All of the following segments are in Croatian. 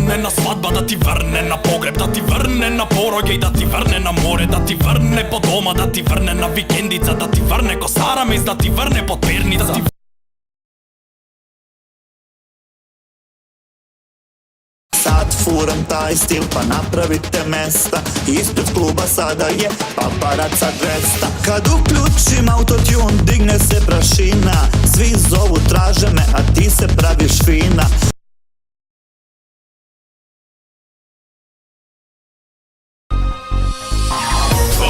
vrne na svadba, da ti vrne na pogreb, da ti vrne na poroge i da ti vrne na more, da ti vrne po doma, da ti vrne na vikendica, da ti vrne ko Saramez, da ti vrne pod pernica. Sad furam taj stil pa napravite mesta. Ispred kluba sada je paparaca 200. Kad uključim autotune digne se prašina. Svi zovu traže me a ti se praviš fina.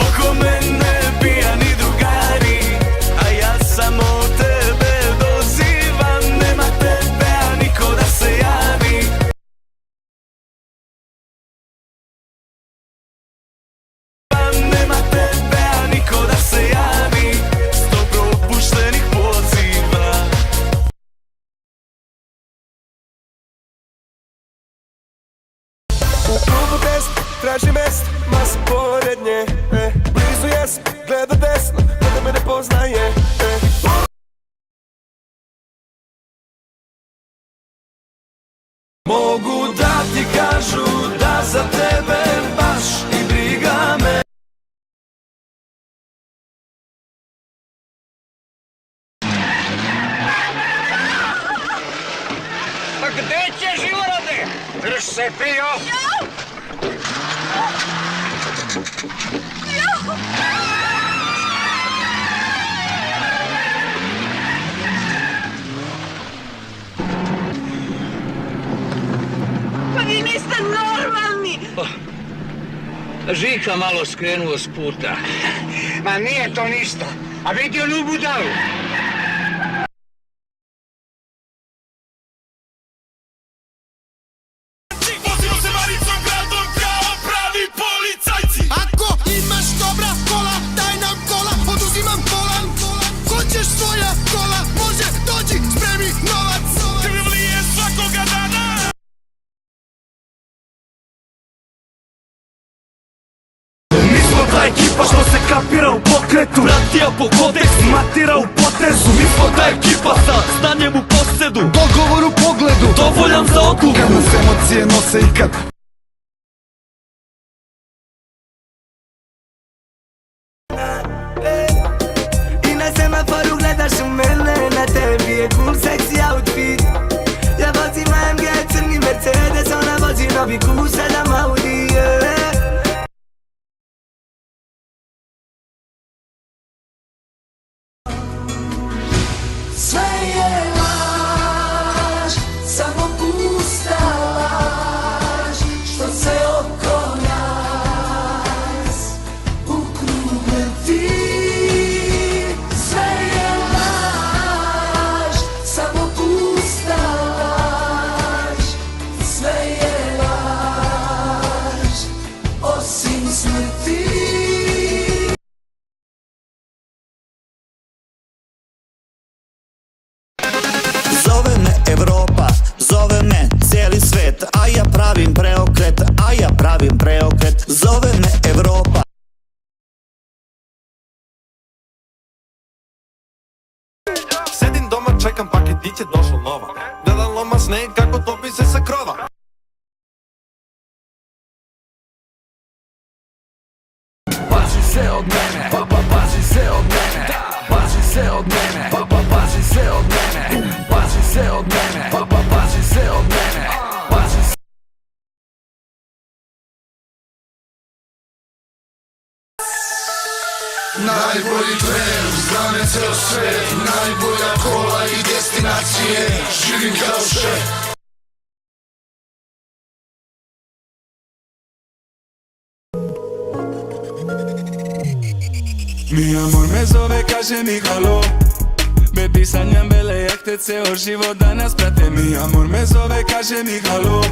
Oko mene pijani drugari, a ja samo tebe dozivam. Nema tebe a niko da se javi. Nema tebe a niko da se javi. 100 propuštenih poziva. U klubu test, traži mest, masa pored nje, blizu jes, gleda desno, kada me ne poznaje, Mogu da ti kažu da za tebe baš i briga me. Pa gde ćeš, Ivorade? Drž se, pio! Pa vi niste normalni! Žika malo skrenuo s puta. Ma nije to ništa. A vidi onu budalu. Vozimo se Maricom gradom kao pravi policajci. Ako imaš dobra kola, daj nam kola, oduzimam volan. Hoćeš svoja kola, može, dođi, spremi novac. Krv lije svakoga dana. Mi smo ta ekipa što se kapira u pokretu, ratija po kodeksu, matira u potezu. Mi smo ta ekipa sa znanjem u posedu, Dogovor u pogledu, dovoljan za odluku. kad nas emocije nose i kad I na semaforu gledaš u mene, na tebi je cool sexy outfit. Ja vozim AMG crni Mercedes, ona vozi novi Q7 Audi, Sve je laž, samo pusta laž, što se oko nas u krug vrti. Sve je laž, samo pusta laž, sve je laž, osim smrti. Zove me Evropa, zove me cijeli svet, a ja pravim preokret, a ja pravim preokret. Zove me Evropa. Sedim doma, čekam paketiće, došlo nova. Gledam loma sneg kako topi se sa krova. Pazi se od mene, pazi se od mene, pazi se od mene, pazi se od mene, pazi se od mene, pazi se od mene, pazi se. Najbolji tren, zna me ceo svet, najbolja kola i destinacije, živim kao šef. Mi amor me zove, kaže mi halo. Baby sanjam bele jahte, ceo život da nas prate. Mi amor me zove, kaže mi halo.